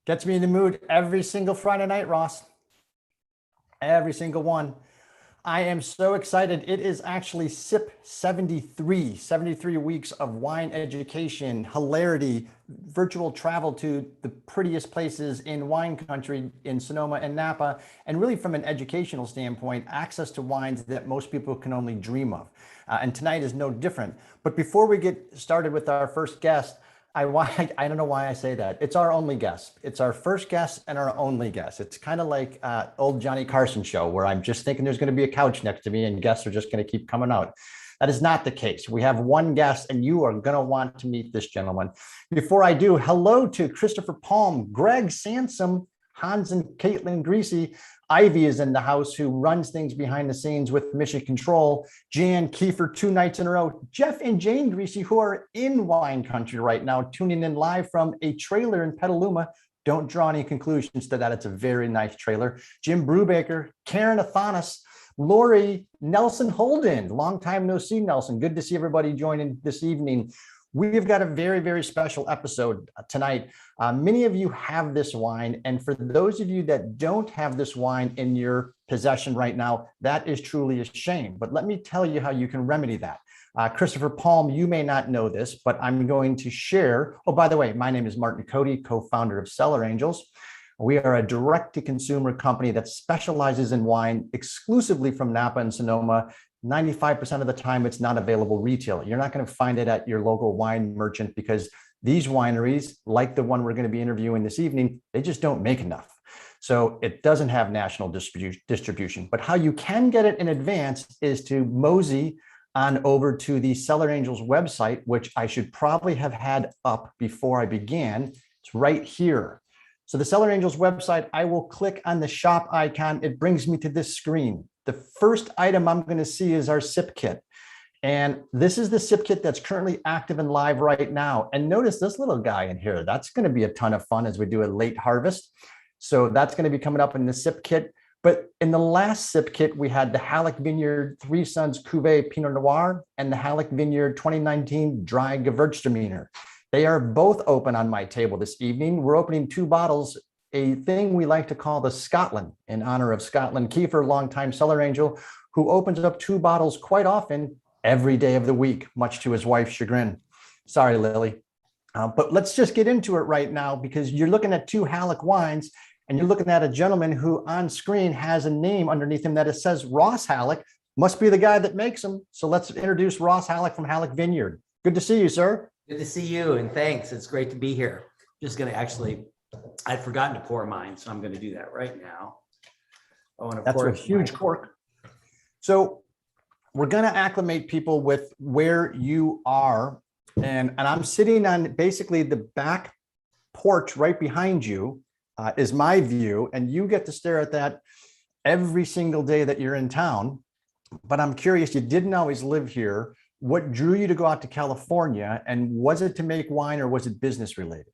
Gets me in the mood every single Friday night, Ross. Every single one. I am so excited. It is actually SIP 73, 73 weeks of wine education, hilarity, virtual travel to the prettiest places in wine country in Sonoma and Napa, and really from an educational standpoint, access to wines that most people can only dream of. And tonight is no different. But before we get started with our first guest, I don't know why I say that. It's our only guest. It's our first guest and our only guest. It's kind of like old Johnny Carson show where I'm just thinking there's going to be a couch next to me and guests are just going to keep coming out. That is not the case. We have one guest and you are going to want to meet this gentleman. Before I do, hello to Christopher Palm, Greg Sansom, Hans and Caitlin Greasy. Ivy is in the house, who runs things behind the scenes with Mission Control. Jan Kiefer, 2 nights in a row. Jeff and Jane Greasy, who are in wine country right now, tuning in live from a trailer in Petaluma. Don't draw any conclusions to that. It's a very nice trailer. Jim Brubaker, Karen Athanas, Lori, Nelson Holden. Long time no see, Nelson. Good to see everybody joining this evening. We've got a very, very special episode tonight. Many of you have this wine, and for those of you that don't have this wine in your possession right now, that is truly a shame. But let me tell you how you can remedy that. Christopher Palm, you may not know this, but I'm going to share. Oh, by the way, my name is Martin Cody, co-founder of Cellar Angels. We are a direct-to-consumer company that specializes in wine exclusively from Napa and Sonoma. 95% of the time, it's not available retail. You're not going to find it at your local wine merchant because these wineries, like the one we're going to be interviewing this evening, they just don't make enough. So it doesn't have national distribution. But how you can get it in advance is to mosey on over to the Cellar Angels website, which I should probably have had up before I began. It's right here. So the Cellar Angels website, I will click on the shop icon. It brings me to this screen. The first item I'm going to see is our sip kit. And this is the sip kit that's currently active and live right now. And notice this little guy in here. That's going to be a ton of fun as we do a late harvest. So that's going to be coming up in the sip kit. But in the last sip kit, we had the Halleck Vineyard 3 Sons Cuvée Pinot Noir and the Halleck Vineyard 2019 Dry Gewurztraminer. They are both open on my table this evening. We're opening 2 bottles, a thing we like to call the Scotland, in honor of Scotland Kiefer, longtime Cellar Angel, who opens up 2 bottles quite often every day of the week, much to his wife's chagrin. Sorry, Lily. But let's just get into it right now, because you're looking at 2 Halleck wines, and you're looking at a gentleman who on screen has a name underneath him that it says Ross Halleck. Must be the guy that makes them. So let's introduce Ross Halleck from Halleck Vineyard. Good to see you, sir. Good to see you, and thanks. It's great to be here. Just going to actually, I'd forgotten to pour mine, so I'm going to do that right now. I want to That's pour a huge cork. So we're going to acclimate people with where you are. And I'm sitting on basically the back porch right behind you is my view. And you get to stare at that every single day that you're in town. But I'm curious, you didn't always live here. What drew you to go out to California? And was it to make wine or was it business related?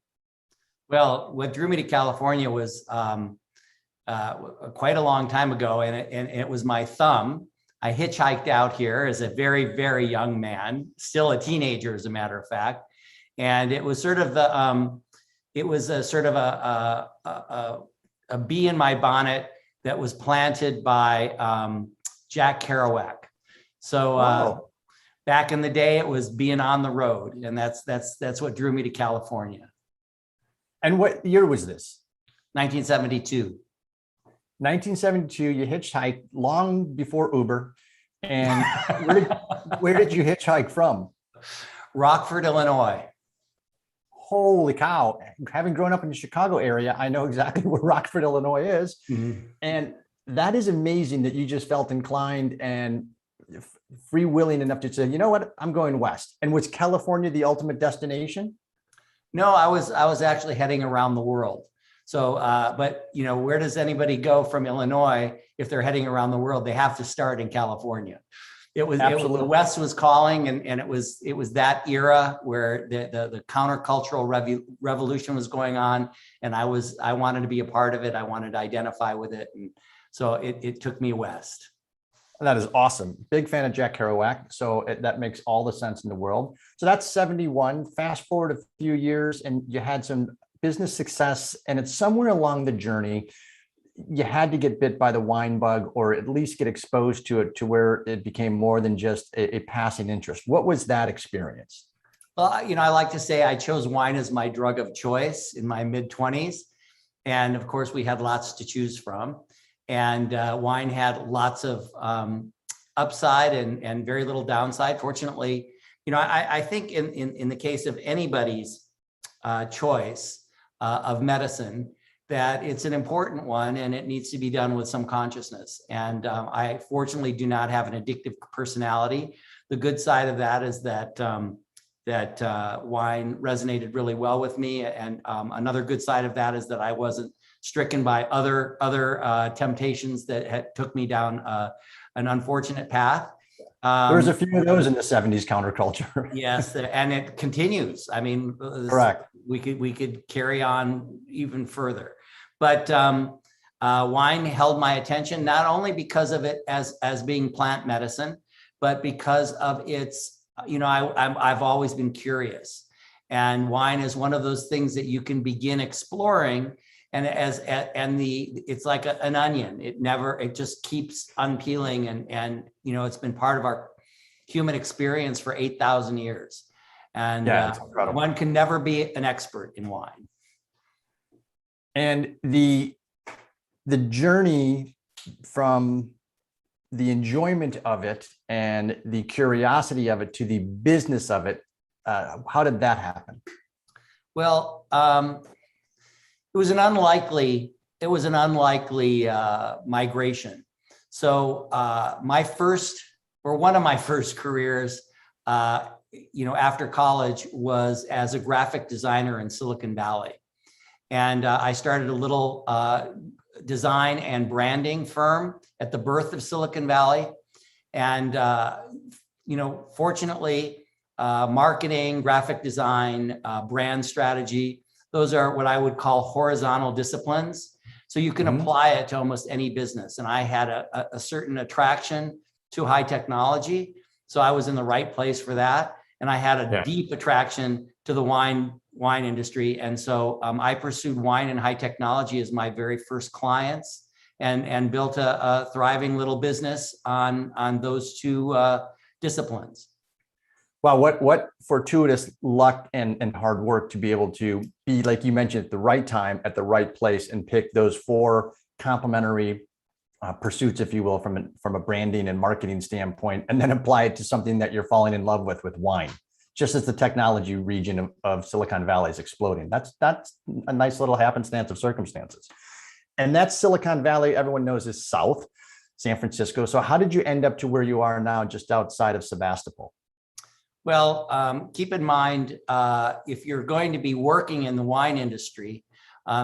Well, what drew me to California was quite a long time ago, and it was my thumb. I hitchhiked out here as a very, very young man, still a teenager, as a matter of fact. And it was sort of the, it was a sort of a bee in my bonnet that was planted by Jack Kerouac. So back in the day, it was being on the road, and that's what drew me to California. And what year was this? 1972. 1972, you hitchhiked long before Uber. And where did you hitchhike from? Rockford, Illinois. Holy cow. Having grown up in the Chicago area, I know exactly where Rockford, Illinois is. Mm-hmm. And that is amazing that you just felt inclined and free-willing enough to say, you know what, I'm going west. And was California the ultimate destination? No, I was actually heading around the world. So, but you know, where does anybody go from Illinois if they're heading around the world? They have to start in California. The West was calling, and it was that era where the countercultural revolution was going on, and I wanted to be a part of it. I wanted to identify with it, and so it took me west. That is awesome. Big fan of Jack Kerouac. So that makes all the sense in the world. So that's 71. Fast forward a few years and you had some business success, and it's somewhere along the journey, you had to get bit by the wine bug, or at least get exposed to it to where it became more than just a passing interest. What was that experience? Well, I like to say I chose wine as my drug of choice in my mid-20s. And of course, we had lots to choose from. And wine had lots of upside and very little downside. Fortunately, I think in the case of anybody's choice of medicine, that it's an important one and it needs to be done with some consciousness. And I fortunately do not have an addictive personality. The good side of that is that wine resonated really well with me. And another good side of that is that I wasn't stricken by other temptations that took me down an unfortunate path. There's a few of those in the 70s counterculture. Yes, and it continues. I mean, correct. We could carry on even further, but wine held my attention not only because of it as being plant medicine, but because of its. I've always been curious, and wine is one of those things that you can begin exploring, and it's like an onion. It just keeps unpeeling, and it's been part of our human experience for 8,000 years. And it's incredible. One can never be an expert in wine. And the journey from the enjoyment of it and the curiosity of it to the business of it, how did that happen? Well, it was an unlikely migration. So one of my first careers, after college, was as a graphic designer in Silicon Valley. And I started a little design and branding firm at the birth of Silicon Valley. And, fortunately, marketing, graphic design, brand strategy, those are what I would call horizontal disciplines. So you can apply it to almost any business. And I had a certain attraction to high technology. So I was in the right place for that. And I had a deep attraction to the wine industry. And so I pursued wine and high technology as my very first clients, and built a thriving little business on those two disciplines. Wow, what fortuitous luck and hard work to be able to be, like you mentioned, at the right time, at the right place, and pick those four complementary pursuits, if you will, from a branding and marketing standpoint, and then apply it to something that you're falling in love with wine, just as the technology region of Silicon Valley is exploding. That's a nice little happenstance of circumstances. And that's Silicon Valley, everyone knows, is South San Francisco. So how did you end up to where you are now, just outside of Sebastopol? Well, keep in mind, if you're going to be working in the wine industry,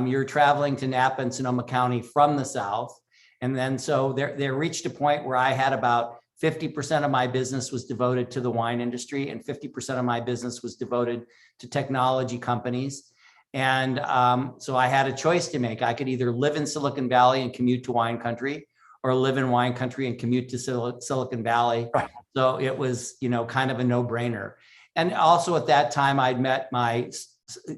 you're traveling to Napa and Sonoma County from the South. And then so there reached a point where I had about 50% of my business was devoted to the wine industry, and 50% of my business was devoted to technology companies. And so I had a choice to make. I could either live in Silicon Valley and commute to wine country, or live in wine country and commute to Silicon Valley. Right. So it was, kind of a no-brainer. And also at that time, I'd met my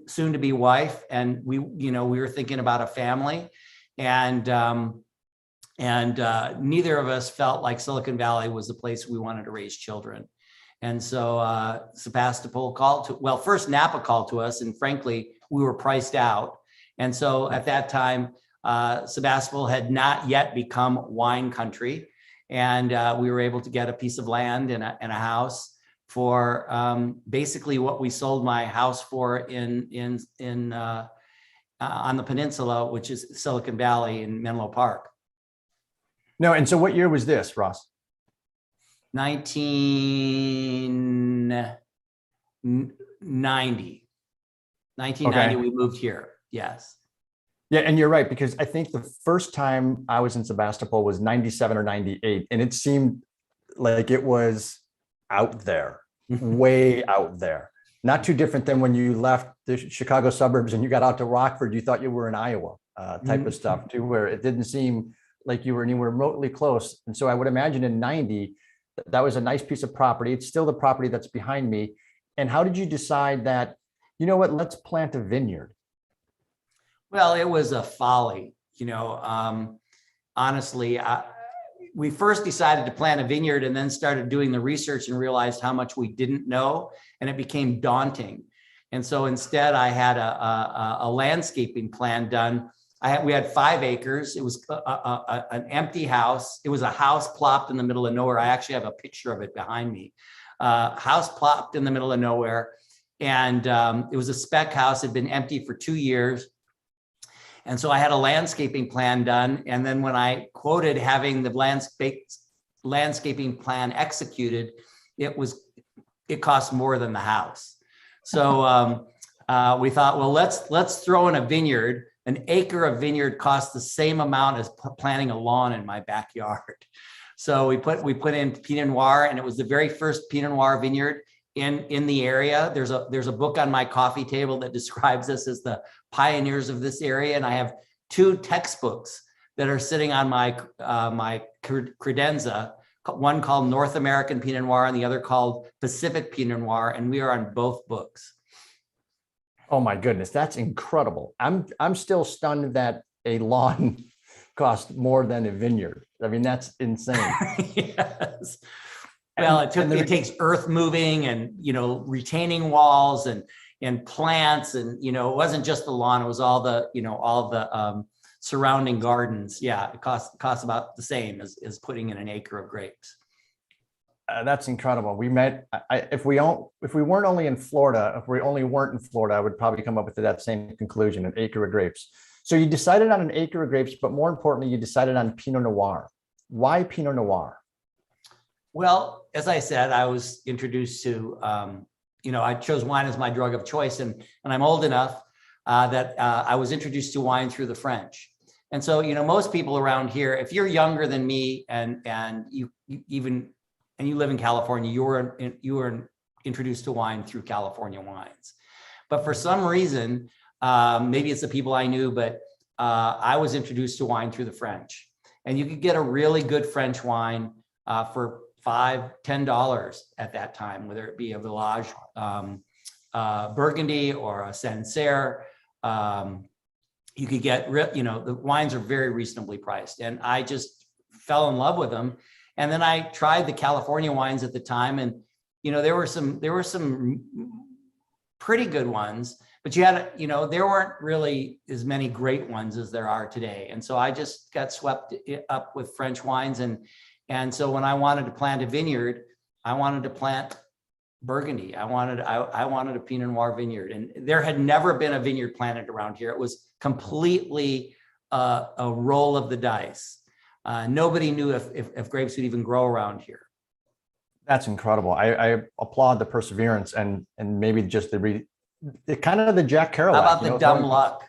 soon-to-be wife, and we were thinking about a family, and neither of us felt like Silicon Valley was the place we wanted to raise children. And so Sebastopol first Napa called to us, and frankly, we were priced out. And so at that time, Sebastopol had not yet become wine country. And we were able to get a piece of land and a house for basically what we sold my house for in on the peninsula, which is Silicon Valley in Menlo Park. No, and so what year was this, Ross? 1990. 1990, we moved here. Yes. Yeah, and you're right, because I think the first time I was in Sebastopol was 97 or 98, and it seemed like it was out there, way out there. Not too different than when you left the Chicago suburbs and you got out to Rockford, you thought you were in Iowa, type of stuff too, where it didn't seem like you were anywhere remotely close. And so I would imagine in 90, that was a nice piece of property. It's still the property that's behind me. And how did you decide that, you know what, let's plant a vineyard? Well, it was a folly, honestly. We first decided to plant a vineyard and then started doing the research and realized how much we didn't know, and it became daunting. And so instead I had a landscaping plan done. We had 5 acres. It was an empty house. It was a house plopped in the middle of nowhere. I actually have a picture of it behind me. House plopped in the middle of nowhere. And it was a spec house. It had been empty for 2 years. And so I had a landscaping plan done. And then when I quoted having the landscaping plan executed, it cost more than the house. So we thought, well, let's throw in a vineyard. An acre of vineyard costs the same amount as planting a lawn in my backyard. So we put in Pinot Noir, and it was the very first Pinot Noir vineyard in the area. There's a book on my coffee table that describes us as the pioneers of this area, and I have 2 textbooks that are sitting on my my credenza. One called North American Pinot Noir, and the other called Pacific Pinot Noir, and we are on both books. Oh my goodness, that's incredible. I'm still stunned that a lawn costs more than a vineyard. I mean, that's insane. Yes. Well, it takes earth moving and, retaining walls and plants, and, it wasn't just the lawn, it was all the surrounding gardens. Yeah. It costs about the same as putting in an acre of grapes. That's incredible. We met, if we weren't only in Florida, if we only weren't in Florida, I would probably come up with that same conclusion, an acre of grapes. So you decided on an acre of grapes, but more importantly, you decided on Pinot Noir. Why Pinot Noir? Well, as I said, I was introduced to, I chose wine as my drug of choice, and I'm old enough that I was introduced to wine through the French. And so, most people around here, if you're younger than me and you live in California, you were introduced to wine through California wines. But for some reason, maybe it's the people I knew, but I was introduced to wine through the French. And you could get a really good French wine for $5-10 at that time, whether it be a Village Burgundy or a Sancerre. You could get, the wines are very reasonably priced, and I just fell in love with them. And then I tried the California wines at the time, and there were some pretty good ones, but there weren't really as many great ones as there are today. And so I just got swept up with French wines, and so when I wanted to plant a vineyard, I wanted to plant Burgundy. I wanted a Pinot Noir vineyard, and there had never been a vineyard planted around here. It was completely a roll of the dice. Nobody knew if grapes would even grow around here. That's incredible. I applaud the perseverance and maybe just the kind of the Jack Kerouac. How about the dumb luck?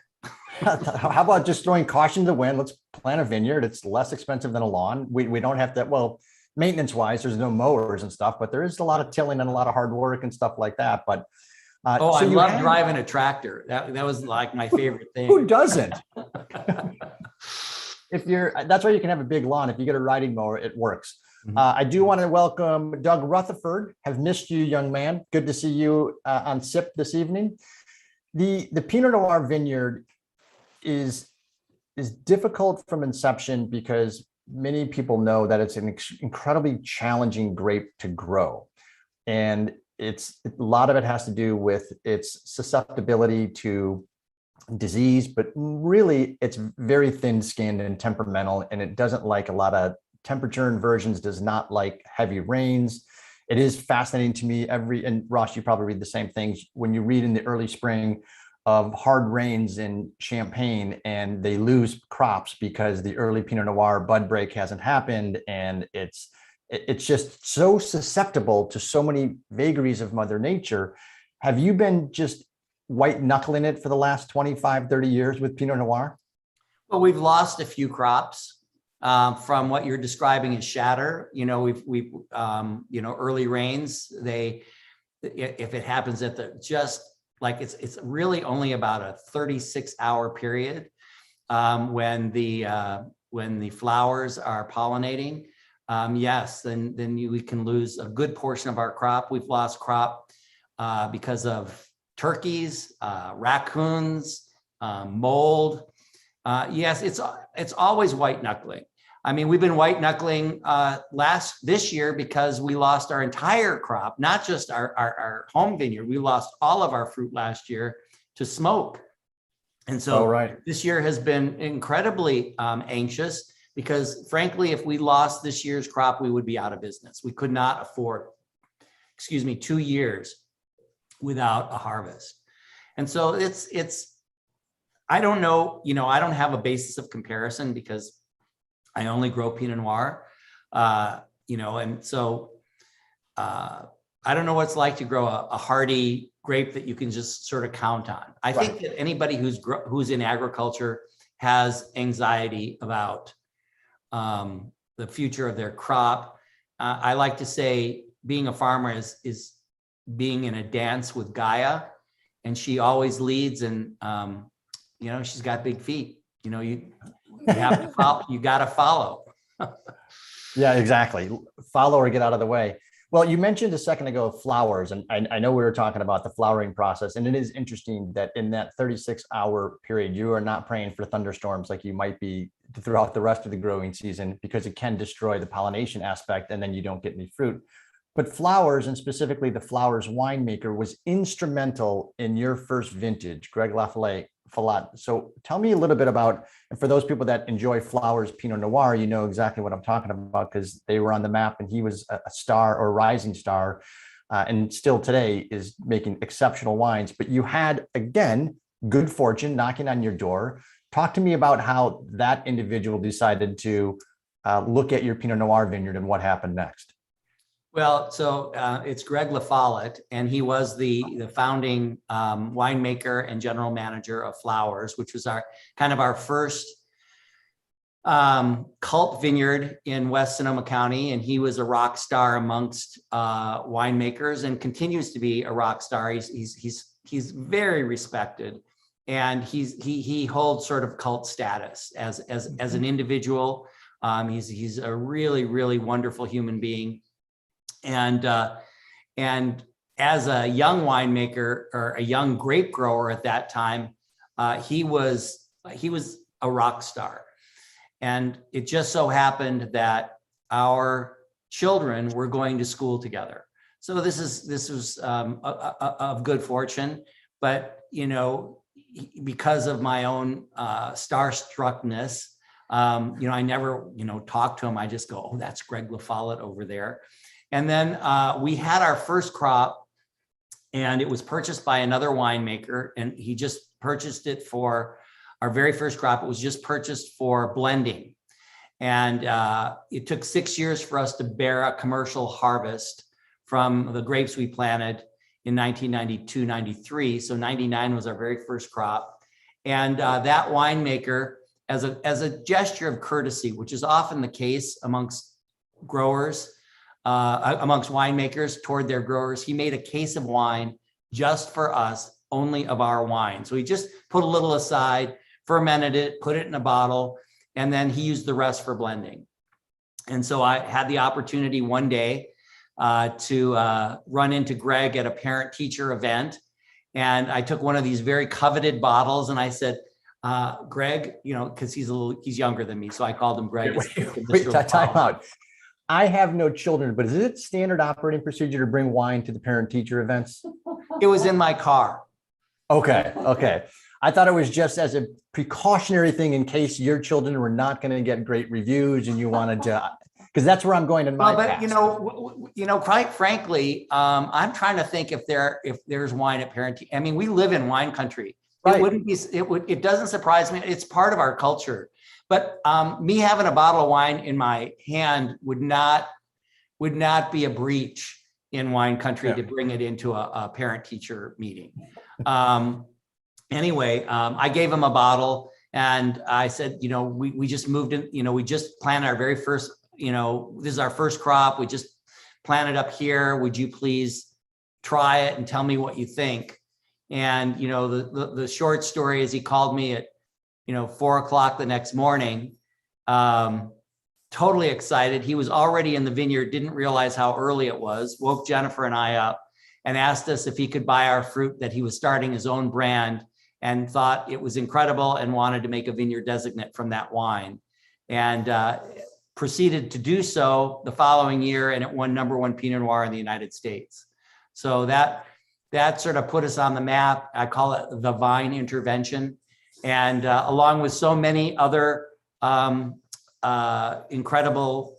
How about just throwing caution to the wind? Let's plant a vineyard. It's less expensive than a lawn. We don't have to, well, maintenance wise, there's no mowers and stuff, but there is a lot of tilling and a lot of hard work and stuff like that. But I love driving a tractor. That was like my favorite thing. Who doesn't? That's why you can have a big lawn. If you get a riding mower, it works. Mm-hmm. I do want to welcome Doug Rutherford. Have missed you, young man. Good to see you on SIP this evening. The Pinot Noir vineyard is difficult from inception because many people know that it's an incredibly challenging grape to grow. And a lot of it has to do with its susceptibility to disease, but really it's very thin-skinned and temperamental, and it doesn't like a lot of temperature inversions, does not like heavy rains. It is fascinating to me and Ross, you probably read the same things when you read in the early spring of hard rains in Champagne and they lose crops because the early Pinot Noir bud break hasn't happened, and it's just so susceptible to so many vagaries of Mother Nature. Have you been just white knuckling it for the last 25, 30 years with Pinot Noir? Well, we've lost a few crops from what you're describing as shatter. We've early rains, if it happens at it's really only about a 36-hour period when the flowers are pollinating. Yes, then we can lose a good portion of our crop. We've lost crop because of turkeys, raccoons, mold. Yes, it's always white knuckling. I mean, we've been white knuckling this year because we lost our entire crop, not just our home vineyard. We lost all of our fruit last year to smoke. And so this year has been incredibly anxious because frankly, if we lost this year's crop, we would be out of business. We could not afford, 2 years without a harvest. And so I don't know, I don't have a basis of comparison because I only grow Pinot Noir, and so I don't know what it's like to grow a hardy grape that you can just sort of count on. I think that anybody who's in agriculture has anxiety about the future of their crop. I like to say being a farmer is being in a dance with Gaia, and she always leads, and she's got big feet. You have to follow. You got to follow. Yeah, exactly. Follow or get out of the way. Well, you mentioned a second ago flowers, and I know we were talking about the flowering process, and it is interesting that in that 36-hour period, you are not praying for thunderstorms like you might be throughout the rest of the growing season, because it can destroy the pollination aspect and then you don't get any fruit. But flowers, and specifically the Flowers winemaker, was instrumental in your first vintage, Greg Lafayette. So tell me a little bit about, and for those people that enjoy Flowers Pinot Noir, you know exactly what I'm talking about because they were on the map and he was a star or rising star, and still today is making exceptional wines. But you had, again, good fortune knocking on your door. Talk to me about how that individual decided to look at your Pinot Noir vineyard and what happened next. Well, so it's Greg Lafayette, and he was the founding winemaker and general manager of Flowers, which was our first cult vineyard in West Sonoma County. And he was a rock star amongst winemakers and continues to be a rock star. He's very respected, and he holds sort of cult status as an individual. He's a really, really wonderful human being. And as a young winemaker or a young grape grower at that time, he was a rock star. And it just so happened that our children were going to school together. So this was of good fortune, but because of my own starstruckness, I never talk to him. I just go, oh, that's Greg Lafayette over there. And then we had our first crop, and it was purchased by another winemaker, and he just purchased it for our very first crop. It was just purchased for blending. And it took 6 years for us to bear a commercial harvest from the grapes we planted in 1992, 93. So 99 was our very first crop. And that winemaker, as a gesture of courtesy, which is often the case amongst growers, amongst winemakers toward their growers, he made a case of wine just for us, only of our wine. So he just put a little aside, fermented it, put it in a bottle, and then he used the rest for blending. And so I had the opportunity one day to run into Greg at a parent-teacher event. And I took one of these very coveted bottles and I said, Greg, because he's younger than me. So I called him Greg. Wait, time out. I have no children, but is it standard operating procedure to bring wine to the parent-teacher events? It was in my car. Okay. I thought it was just as a precautionary thing in case your children were not going to get great reviews and you wanted to, because that's where I'm going in my past. Quite frankly, I'm trying to think if there's wine at parent. I mean, we live in wine country. Right. It doesn't surprise me. It's part of our culture. But me having a bottle of wine in my hand would not be a breach in wine country to bring it into a parent-teacher meeting. Anyway, I gave him a bottle and I said, we just moved in, we just planted our very first, this is our first crop. We just planted up here. Would you please try it and tell me what you think? And, the short story is he called me at 4:00 the next morning, totally excited. He was already in the vineyard, didn't realize how early it was, woke Jennifer and I up and asked us if he could buy our fruit, that he was starting his own brand and thought it was incredible and wanted to make a vineyard designate from that wine, and proceeded to do so the following year, and it won #1 Pinot Noir in the United States. So that sort of put us on the map. I call it the vine intervention. And along with so many other incredible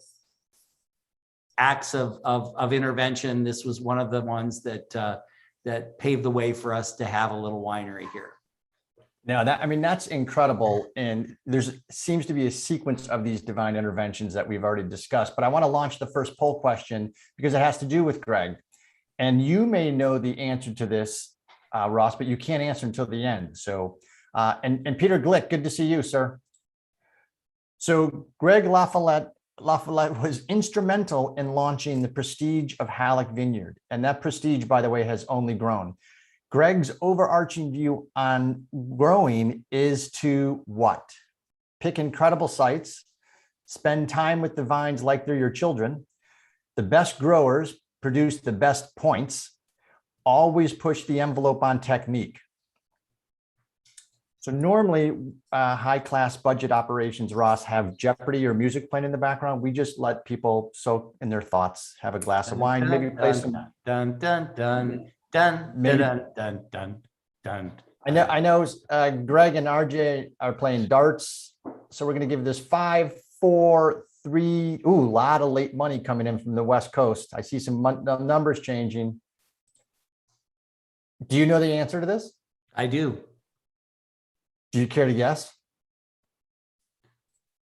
acts of intervention, this was one of the ones that paved the way for us to have a little winery here. Now that's incredible. And seems to be a sequence of these divine interventions that we've already discussed, but I want to launch the first poll question because it has to do with Greg. And you may know the answer to this, Ross, but you can't answer until the end. So, and Peter Glick, good to see you, sir. So Greg LaFollette was instrumental in launching the prestige of Halleck Vineyard. And that prestige, by the way, has only grown. Greg's overarching view on growing is to what? Pick incredible sites, spend time with the vines like they're your children. The best growers produce the best points, always push the envelope on technique. So normally high-class budget operations, Ross, have Jeopardy or music playing in the background. We just let people soak in their thoughts, have a glass of wine, maybe play some. Dun, dun, dun. Dun, dun, dun, dun, dun, dun. I know Greg and RJ are playing darts. So we're going to give this 5, 4, 3. Ooh, a lot of late money coming in from the West Coast. I see some numbers changing. Do you know the answer to this? I do. Do you care to guess?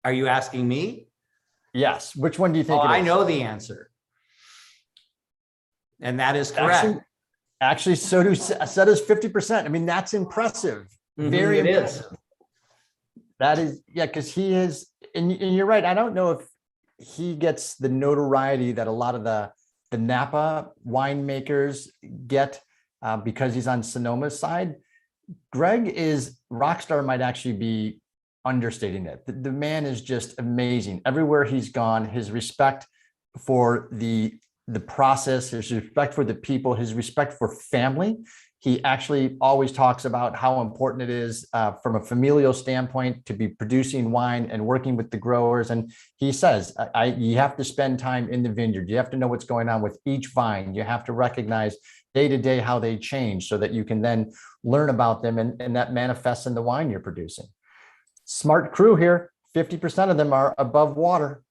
Are you asking me? Yes. Which one do you think it is? I know the answer. And that is correct. Actually, so does 50%. I mean, that's impressive. Very impressive. Is. That is, yeah, because he is, and you're right. I don't know if he gets the notoriety that a lot of the Napa winemakers get because he's on Sonoma's side. Greg is rockstar, might actually be understating it. The man is just amazing. Everywhere he's gone, his respect for the process, his respect for the people, his respect for family. He actually always talks about how important it is from a familial standpoint to be producing wine and working with the growers. And he says, you have to spend time in the vineyard. You have to know what's going on with each vine. You have to recognize day to day how they change so that you can then learn about them and that manifests in the wine you're producing. Smart crew here, 50% of them are above water.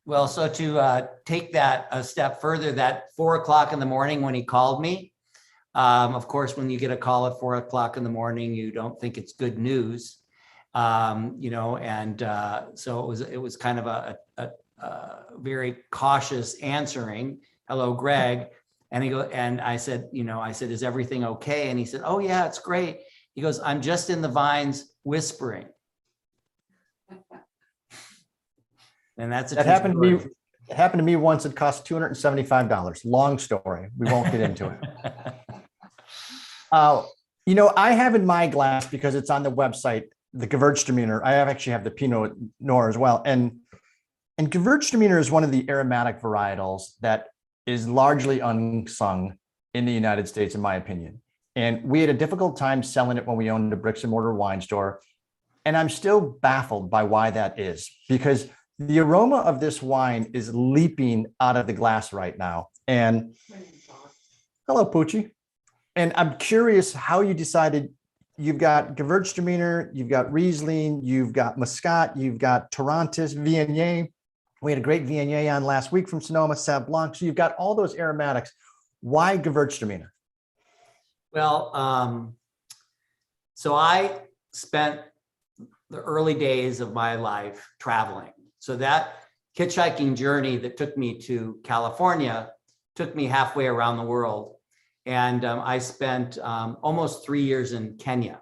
Well, so to take that a step further, that 4 o'clock in the morning when he called me, of course, when you get a call at 4 o'clock in the morning, you don't think it's good news, you know, and so it was kind of a very cautious answering. Hello, Greg. And I said, is everything okay? And he said, oh yeah, it's great. He goes, I'm just in the vines whispering. And that happened to me. It happened to me once. It cost $275. Long story. We won't get into it. I have in my glass, because it's on the website, the Gewürztraminer. I actually have the Pinot Noir as well. And Gewürztraminer is one of the aromatic varietals that is largely unsung in the United States, in my opinion. And we had a difficult time selling it when we owned a bricks and mortar wine store. And I'm still baffled by why that is, because the aroma of this wine is leaping out of the glass right now. And hello, Poochie. And I'm curious how you decided. You've got Gewürztraminer, you've got Riesling, you've got Muscat, you've got Torrontés, Viognier. We had a great Viognier on last week from Sonoma, Sauv Blanc. So you've got all those aromatics. Why Gewürztraminer? Well, so I spent the early days of my life traveling. So that hitchhiking journey that took me to California took me halfway around the world. And I spent almost 3 years in Kenya.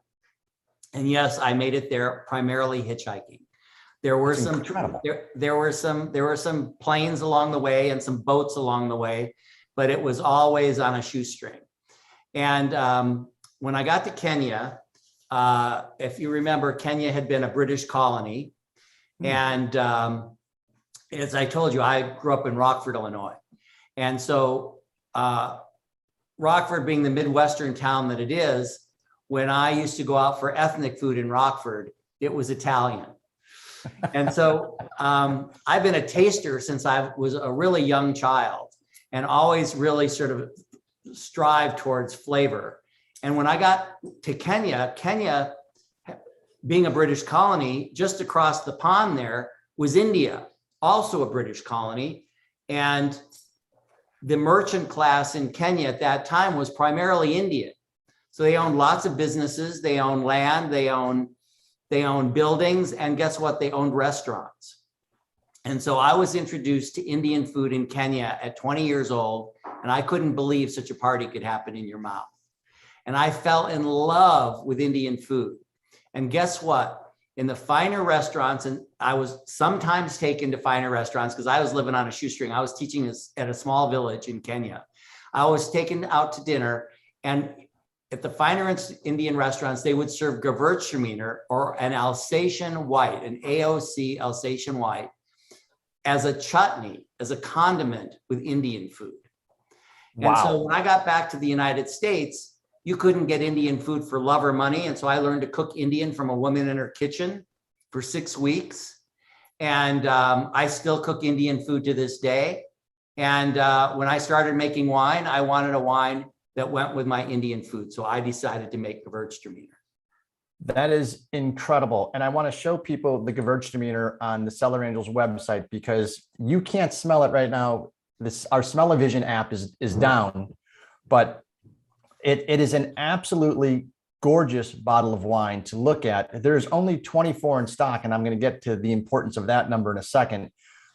And yes, I made it there primarily hitchhiking. There were some planes along the way and some boats along the way, but it was always on a shoestring. And when I got to Kenya, if you remember, Kenya had been a British colony. And as I told you, I grew up in Rockford, Illinois. And so Rockford, being the Midwestern town that it is, when I used to go out for ethnic food in Rockford, it was Italian. And so I've been a taster since I was a really young child and always really sort of strive towards flavor. And when I got to Kenya, being a British colony, just across the pond there was India, also a British colony. And the merchant class in Kenya at that time was primarily Indian. So they owned lots of businesses, they owned land, they owned buildings, and guess what? They owned restaurants. And so I was introduced to Indian food in Kenya at 20 years old, and I couldn't believe such a party could happen in your mouth. And I fell in love with Indian food. And guess what? In the finer restaurants, and I was sometimes taken to finer restaurants because I was living on a shoestring. I was teaching at a small village in Kenya. I was taken out to dinner, and at the finer Indian restaurants, they would serve Gewürztraminer, or an Alsatian white, an AOC Alsatian white, as a chutney, as a condiment with Indian food. Wow. And so when I got back to the United States, you couldn't get Indian food for love or money. And so I learned to cook Indian from a woman in her kitchen for 6 weeks. And I still cook Indian food to this day. And when I started making wine, I wanted a wine that went with my Indian food. So I decided to make Gewürztraminer. That is incredible. And I want to show people the Gewürztraminer on the Cellar Angels website, because you can't smell it right now. Our Smell-O-Vision app is down, but it is an absolutely gorgeous bottle of wine to look at. There's only 24 in stock, and I'm going to get to the importance of that number in a second.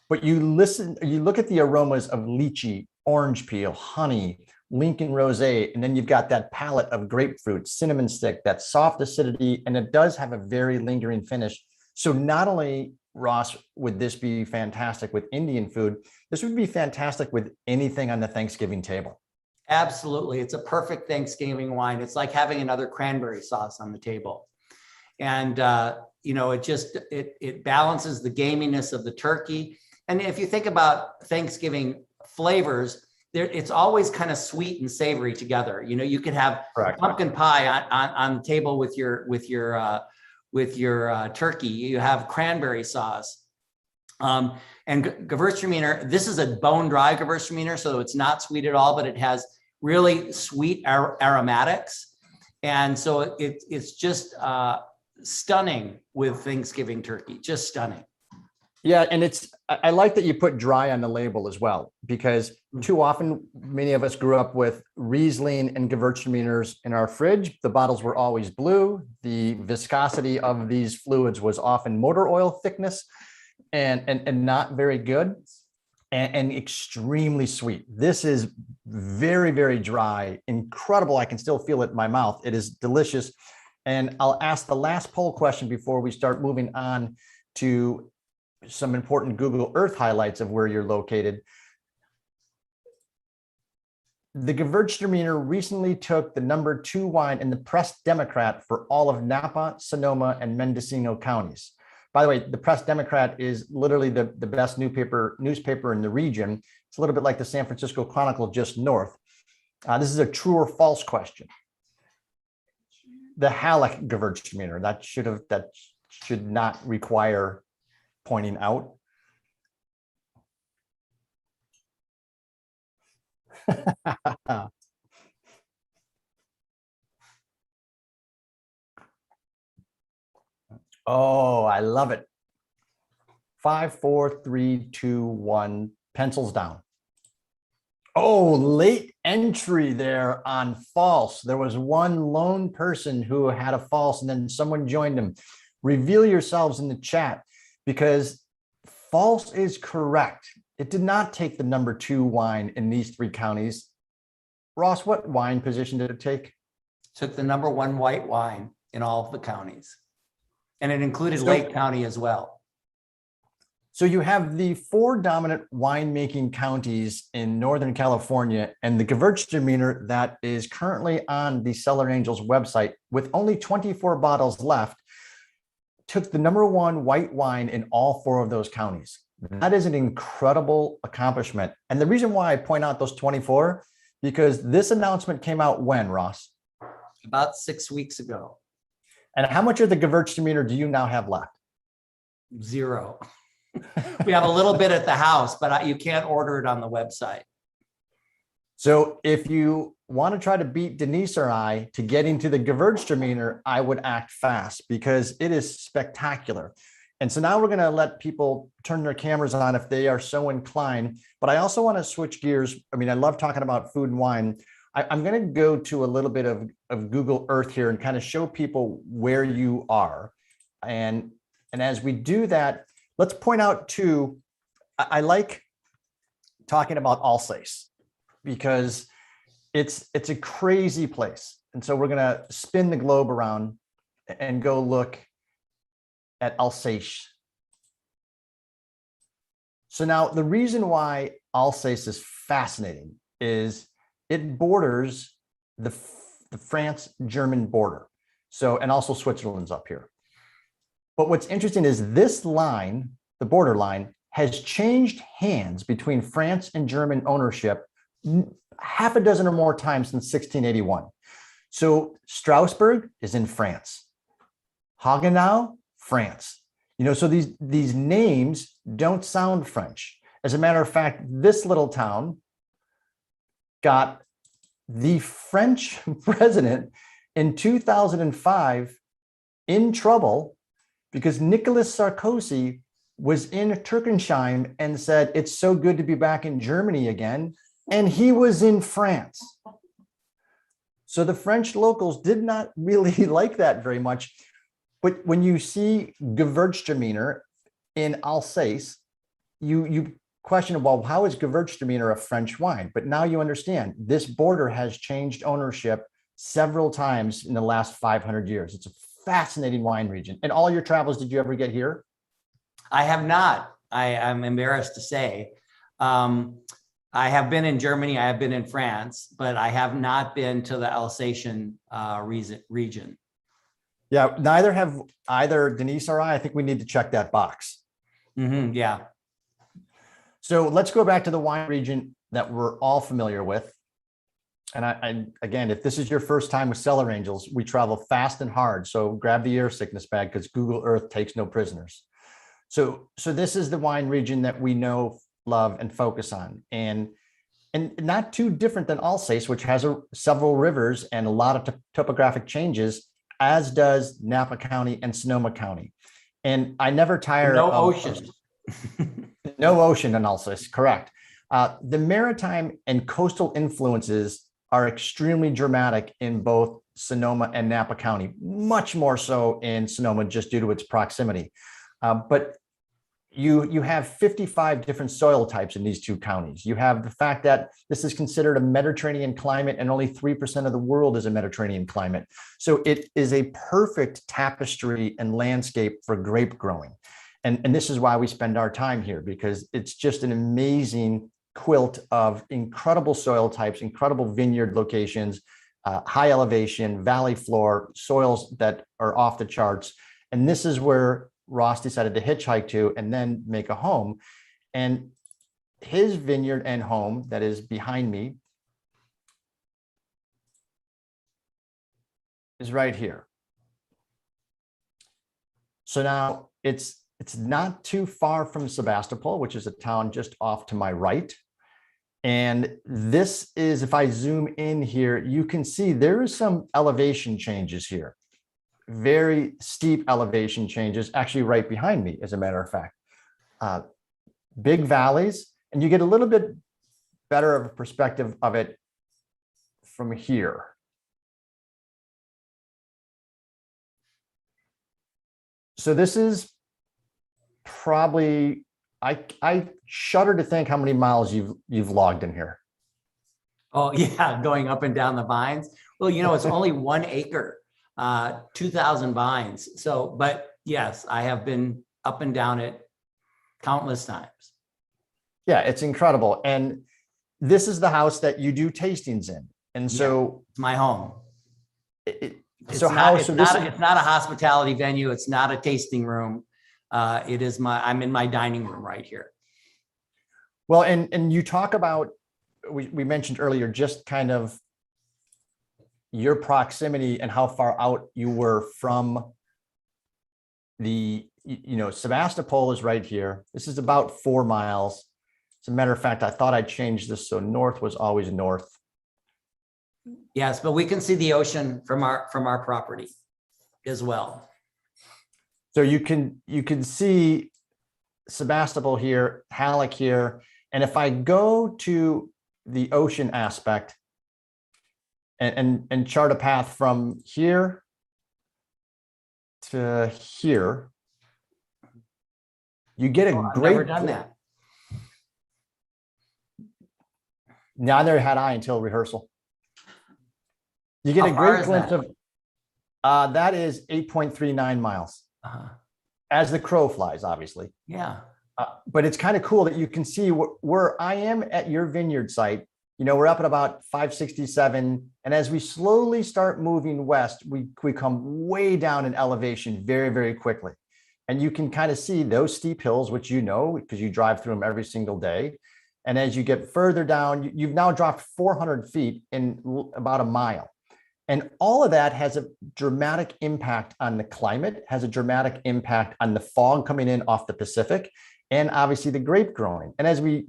But you look at the aromas of lychee, orange peel, honey, Lincoln rosé, and then you've got that palette of grapefruit, cinnamon stick, that soft acidity, and it does have a very lingering finish. So not only, Ross, would this be fantastic with Indian food, this would be fantastic with anything on the Thanksgiving table. Absolutely. It's a perfect Thanksgiving wine. It's like having another cranberry sauce on the table. And, it balances the gaminess of the turkey. And if you think about Thanksgiving flavors, it's always kind of sweet and savory together. You know, you could have pumpkin pie on the table with your turkey. You have cranberry sauce. And Gewürztraminer, this is a bone dry Gewürztraminer, so it's not sweet at all, but it has really sweet aromatics. And so it's just stunning with Thanksgiving turkey, just stunning. Yeah, and I like that you put dry on the label as well, because too often, many of us grew up with Riesling and Gewürztraminers in our fridge. The bottles were always blue. The viscosity of these fluids was often motor oil thickness and not very good and extremely sweet. This is very, very dry, incredible. I can still feel it in my mouth. It is delicious. And I'll ask the last poll question before we start moving on to some important Google Earth highlights of where you're located. The Gewürztraminer recently took the #2 wine in the Press Democrat for all of Napa, Sonoma, and Mendocino counties. By the way, the Press Democrat is literally the best newspaper in the region. It's a little bit like the San Francisco Chronicle just north. This is a true or false question. The Halleck Gewürztraminer, that should not require pointing out. Oh, I love it. 5, 4, 3, 2, 1, pencils down. Oh, late entry there on false. There was one lone person who had a false, and then someone joined him. Reveal yourselves in the chat, because false is correct. It did not take the #2 wine in these 3 counties. Ross, what wine position did it take? Took the #1 white wine in all of the counties. And it included Lake County as well. So you have the 4 dominant winemaking counties in Northern California, and the Gewürztraminer that is currently on the Cellar Angels website with only 24 bottles left took the #1 white wine in all 4 of those counties. That is an incredible accomplishment. And the reason why I point out those 24, because this announcement came out when, Ross? About 6 weeks ago. And how much of the Gewürztraminer do you now have left? 0. We have a little bit at the house, but you can't order it on the website. So if you want to try to beat Denise or I to get into the Gewürztraminer, I would act fast because it is spectacular. And so now we're going to let people turn their cameras on if they are so inclined. But I also want to switch gears. I mean, I love talking about food and wine. I'm going to go to a little bit of Google Earth here and kind of show people where you are. And as we do that, let's point out too, I like talking about Alsace because it's a crazy place. And so we're going to spin the globe around and go look at Alsace. So now the reason why Alsace is fascinating is it borders the France-German border. So, and also Switzerland's up here. But what's interesting is this line, the border line, has changed hands between France and German ownership half a dozen or more times since 1681. So Strasbourg is in France. Hagenau, France. You know, so these names don't sound French. As a matter of fact, this little town got the French president in 2005 in trouble because Nicolas Sarkozy was in Turkensheim and said, it's so good to be back in Germany again. And he was in France. So the French locals did not really like that very much. But when you see Gewürztraminer in Alsace, you question, well, how is Gewürztraminer a French wine? But now you understand this border has changed ownership several times in the last 500 years. It's a fascinating wine region. In all your travels, did you ever get here? I have not. I'm embarrassed to say. I have been in Germany, I have been in France, but I have not been to the Alsatian region. Yeah, neither have either Denise or I. I think we need to check that box. Yeah. So let's go back to the wine region that we're all familiar with. And I again, if this is your first time with Cellar Angels, we travel fast and hard. So grab the air sickness bag because Google Earth takes no prisoners. So this is the wine region that we know, love, and focus on. And not too different than Alsace, which has several rivers and a lot of topographic changes, as does Napa County and Sonoma County. And I never tire of ocean. No ocean in Alsace, correct. The maritime and coastal influences are extremely dramatic in both Sonoma and Napa County, much more so in Sonoma just due to its proximity. But you have 55 different soil types in these two counties. You have the fact that this is considered a Mediterranean climate and only 3% of the world is a Mediterranean climate. So it is a perfect tapestry and landscape for grape growing. And this is why we spend our time here, because it's just an amazing quilt of incredible soil types, incredible vineyard locations, high elevation, valley floor, soils that are off the charts. And this is where Ross decided to hitchhike to and then make a home. And his vineyard and home that is behind me is right here. So now it's not too far from Sebastopol, which is a town just off to my right. And this is, if I zoom in here, you can see there is some elevation changes here. Very steep elevation changes, actually right behind me, as a matter of fact. Big valleys, and you get a little bit better of a perspective of it from here. So this is probably, I shudder to think how many miles you've logged in here. Oh yeah, going up and down the vines. Well, you know, it's only 1 acre. 2,000 vines. So, but yes, I have been up and down it countless times. Yeah, it's incredible. And this is the house that you do tastings in. And so it's my home. It's not a hospitality venue. It's not a tasting room. I'm in my dining room right here. Well, and you talk about, we mentioned earlier, just kind of your proximity and how far out you were from Sebastopol is right here. This is about 4 miles. As a matter of fact, I thought I changed this so north was always north. Yes, but we can see the ocean from our property as well. So you can see Sebastopol here, Haleck here. And if I go to the ocean aspect and chart a path from here to here, you get a I've great. never done that. Neither had I until rehearsal. You get How a far great is glimpse that? of that is 8.39 miles as the crow flies, obviously. Yeah. But it's kind of cool that you can see where I am at your vineyard site. We're up at about 567. And as we slowly start moving west, we come way down in elevation very, very quickly. And you can kind of see those steep hills, which because you drive through them every single day. And as you get further down, you've now dropped 400 feet in about a mile. And all of that has a dramatic impact on the climate, has a dramatic impact on the fog coming in off the Pacific, and obviously the grape growing. And as we,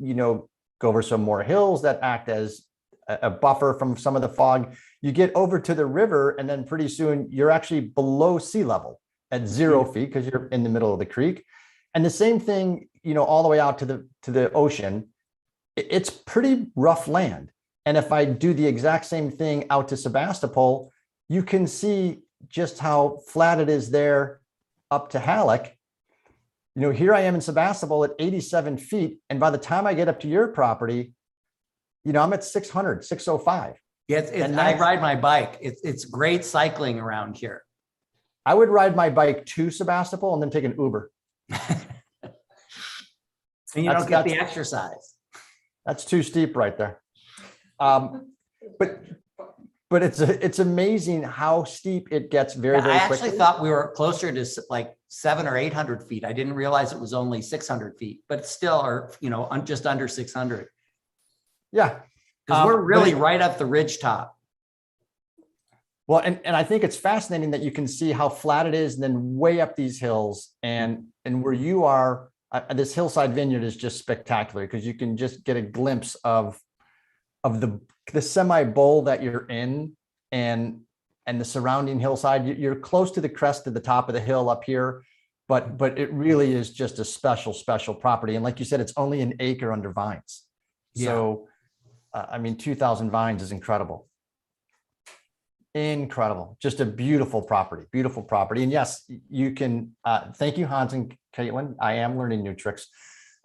go over some more hills that act as a buffer from some of the fog, you get over to the river, and then pretty soon you're actually below sea level at 0 feet because you're in the middle of the creek. And the same thing, all the way out to the ocean. It's pretty rough land. And if I do the exact same thing out to Sebastopol, you can see just how flat it is there up to Haleck. Here I am in Sebastopol at 87 feet. And by the time I get up to your property, I'm at 600, 605. Yeah, I ride my bike. It's great cycling around here. I would ride my bike to Sebastopol and then take an Uber. And you don't get the exercise. That's too steep right there. But it's amazing how steep it gets very, very quickly. I actually thought we were closer to like 700 or 800 feet. I didn't realize it was only 600 feet, but still are, just under 600. Yeah. Because we're really right up the ridge top. Well, and I think it's fascinating that you can see how flat it is and then way up these hills and where you are, this hillside vineyard is just spectacular because you can just get a glimpse of the semi bowl that you're in and the surrounding hillside. You're close to the crest of the top of the hill up here, but it really is just a special property. And like you said, it's only an acre under vines. Yeah. So, 2,000 vines is incredible. Incredible. Just a beautiful property. And yes, you can, thank you, Hans and Caitlin. I am learning new tricks.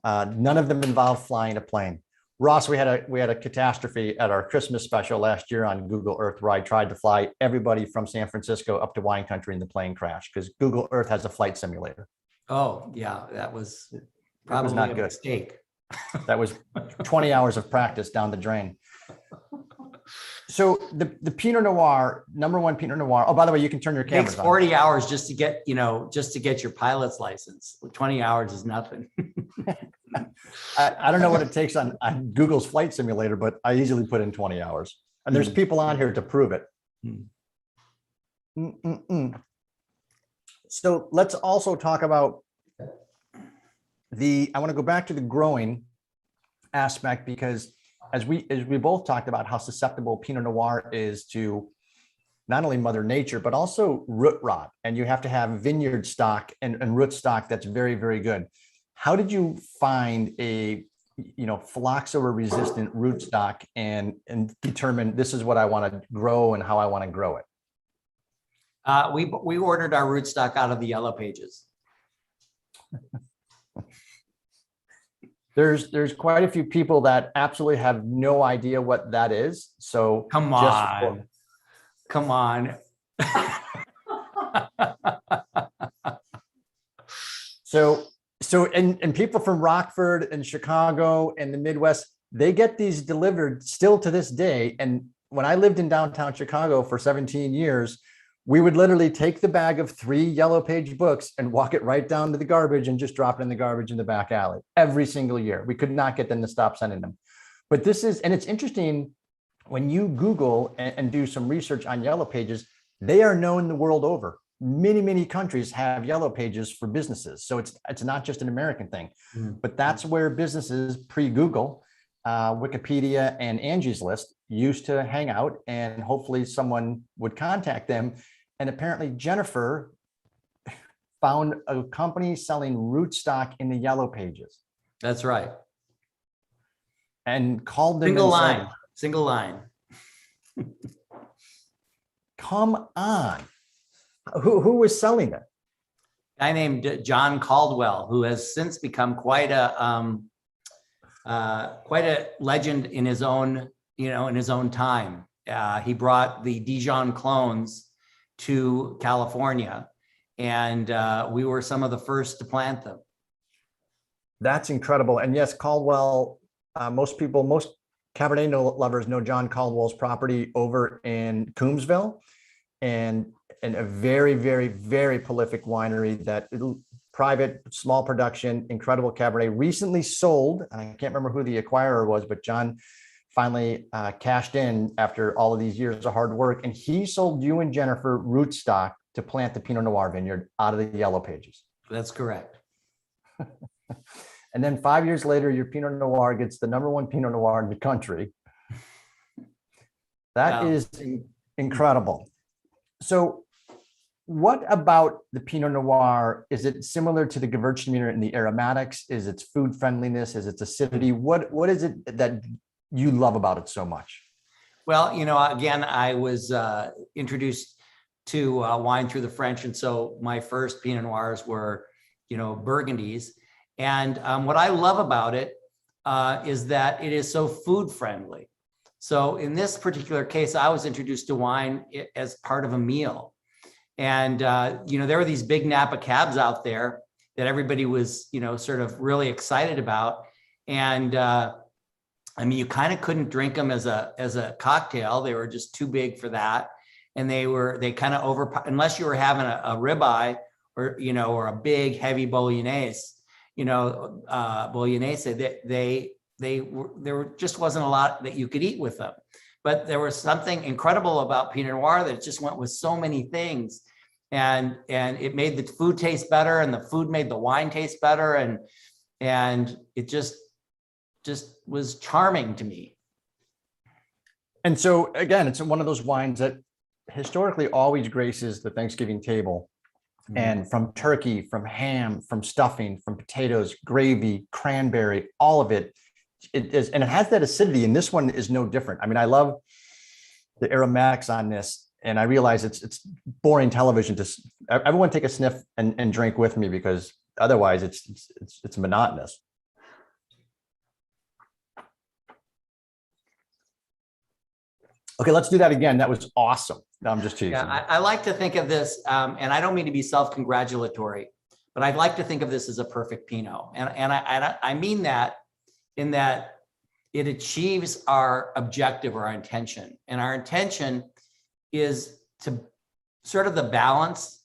None of them involve flying a plane. Ross, we had a catastrophe at our Christmas special last year on Google Earth where I tried to fly everybody from San Francisco up to wine country and the plane crashed because Google Earth has a flight simulator. Oh yeah, that was probably not a good. Mistake. That was 20 hours of practice down the drain. So the Pinot Noir, #1 Pinot Noir. Oh, by the way, you can turn your cameras on. Takes 40 hours just to get, your pilot's license. 20 hours is nothing. I don't know what it takes on Google's flight simulator, but I easily put in 20 hours. And there's people on here to prove it. So let's also talk about I want to go back to the growing aspect because as we both talked about how susceptible Pinot Noir is to not only Mother Nature, but also root rot. And you have to have vineyard stock and root stock that's very, very good. How did you find a phylloxera resistant rootstock and determine this is what I want to grow and how I want to grow it? We ordered our rootstock out of the Yellow Pages. There's quite a few people that absolutely have no idea what that is. So come on. So and people from Rockford and Chicago and the Midwest, they get these delivered still to this day. And when I lived in downtown Chicago for 17 years, we would literally take the bag of 3 Yellow Page books and walk it right down to the garbage and just drop it in the garbage in the back alley every single year. We could not get them to stop sending them. But it's interesting when you Google and do some research on Yellow Pages, they are known the world over. Many, many countries have Yellow Pages for businesses. So it's not just an American thing, but that's where businesses pre-Google, Wikipedia and Angie's List used to hang out, and hopefully someone would contact them. And apparently Jennifer found a company selling rootstock in the Yellow Pages. That's right. And called them. Single line. Come on. Who was selling it? A guy named John Caldwell, who has since become quite a legend in his own, in his own time. He brought the Dijon clones to California, and we were some of the first to plant them. That's incredible. And yes, Caldwell, most Cabernet lovers know John Caldwell's property over in Coombsville, and a very, very, very prolific winery, that private, small production, incredible Cabernet, recently sold. And I can't remember who the acquirer was, but John finally cashed in after all of these years of hard work. And he sold you and Jennifer rootstock to plant the Pinot Noir vineyard out of the Yellow Pages. That's correct. And then 5 years later, your Pinot Noir gets the #1 Pinot Noir in the country. That is incredible. So what about the Pinot Noir? Is it similar to the Gewürztraminer in the aromatics? Is its food friendliness? Is its acidity? What is it that you love about it so much? Well, again, I was introduced to wine through the French. And so my first Pinot Noirs were, Burgundies. And what I love about it is that it is so food friendly. So in this particular case, I was introduced to wine as part of a meal. And, there were these big Napa cabs out there that everybody was, sort of really excited about. And you kind of couldn't drink them as a cocktail. They were just too big for that. And they kind of unless you were having a ribeye or, or a big heavy bolognese, there just wasn't a lot that you could eat with them. But there was something incredible about Pinot Noir that just went with so many things, and it made the food taste better, and the food made the wine taste better, and it just was charming to me. And so again, it's one of those wines that historically always graces the Thanksgiving table. And from turkey, from ham, from stuffing, from potatoes, gravy, cranberry, all of it. It is, and it has that acidity. And this one is no different. I love the aromatics on this, and I realize it's boring television. Everyone take a sniff and drink with me, because otherwise it's monotonous. Okay, let's do that again. That was awesome. No, I'm just teasing. Yeah, I like to think of this, and I don't mean to be self-congratulatory, but I'd like to think of this as a perfect Pinot. And I mean that in that it achieves our objective or our intention. And our intention is to sort of the balance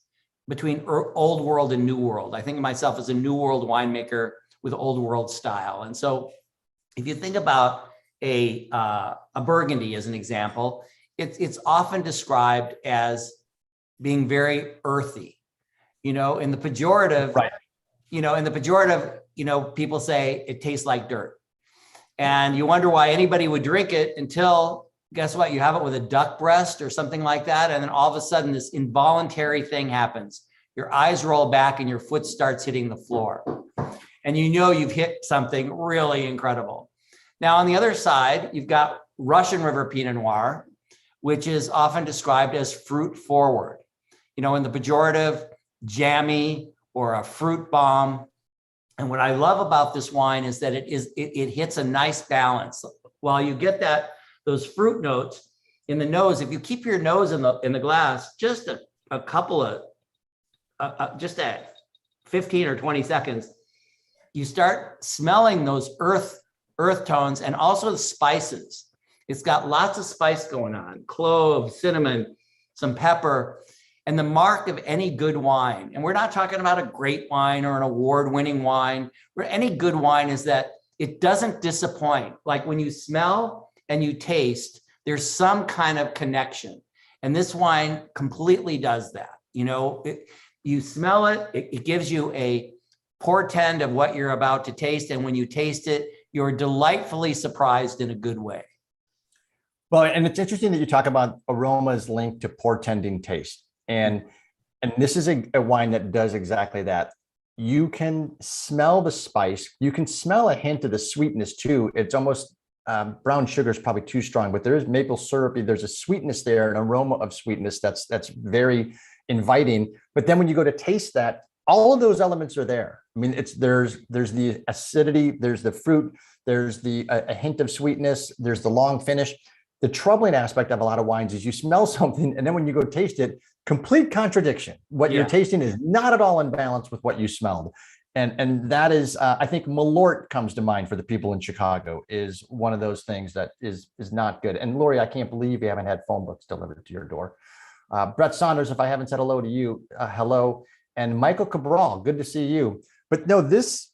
between old world and new world. I think of myself as a new world winemaker with old world style. And so if you think about a Burgundy as an example, it's often described as being very earthy, in the pejorative, right? People say it tastes like dirt, and you wonder why anybody would drink it until, guess what? You have it with a duck breast or something like that. And then all of a sudden this involuntary thing happens. Your eyes roll back and your foot starts hitting the floor, and you've hit something really incredible. Now, on the other side, you've got Russian River Pinot Noir, which is often described as fruit forward, in the pejorative, jammy, or a fruit bomb. And what I love about this wine is that it hits a nice balance. While you get those fruit notes in the nose, if you keep your nose in the glass just a couple of, just at 15 or 20 seconds, you start smelling those earth tones and also the spices. It's got lots of spice going on, clove, cinnamon, some pepper, and the mark of any good wine. And we're not talking about a great wine or an award-winning wine, where any good wine is that it doesn't disappoint. Like when you smell and you taste, There's some kind of connection. And this wine completely does that. You know, you smell it, it gives you a portend of what you're about to taste. And when you taste it, you're delightfully surprised in a good way. Well, and it's interesting that you talk about aromas linked to portending taste. And this is a wine that does exactly that. You can smell the spice. You can smell a hint of the sweetness too. It's almost brown sugar is probably too strong, but there is maple syrupy. There's a sweetness there, an aroma of sweetness that's very inviting. But then when you go to taste that, all of those elements are there. I mean, there's the acidity, there's the fruit, there's a hint of sweetness, there's the long finish. The troubling aspect of a lot of wines is you smell something, and then when you go taste it, complete contradiction. What you're tasting is not at all in balance with what you smelled. And that is, I think Malort comes to mind for the people in Chicago, is one of those things that is not good. And Lori, I can't believe you haven't had phone books delivered to your door. Brett Saunders, if I haven't said hello to you, hello. And Michael Cabral, good to see you. But no, this